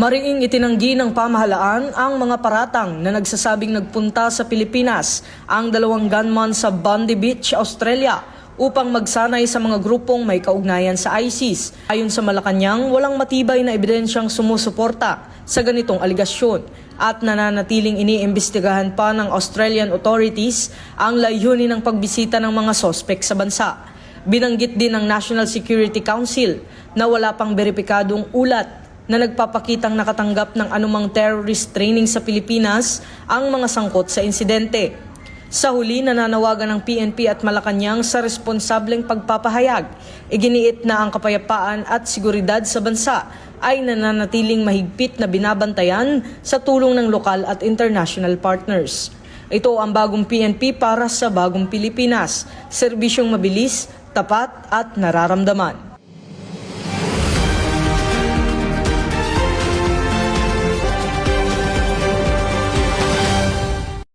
Mariing itinanggi ng pamahalaan ang mga paratang na nagsasabing nagpunta sa Pilipinas ang dalawang gunman sa Bondi Beach, Australia upang magsanay sa mga grupong may kaugnayan sa ISIS. Ayon sa Malacanang, walang matibay na ebidensyang sumusuporta sa ganitong aligasyon at nananatiling iniimbestigahan pa ng Australian authorities ang layunin ng pagbisita ng mga sospek sa bansa. Binanggit din ng National Security Council na wala pang beripikadong ulat na nagpapakitang nakatanggap ng anumang terrorist training sa Pilipinas ang mga sangkot sa insidente. Sa huli, nananawagan ng PNP at Malacanang sa responsableng pagpapahayag. Iginiit na ang kapayapaan at seguridad sa bansa ay nananatiling mahigpit na binabantayan sa tulong ng lokal at international partners. Ito ang bagong PNP para sa bagong Pilipinas, serbisyong mabilis, tapat at nararamdaman.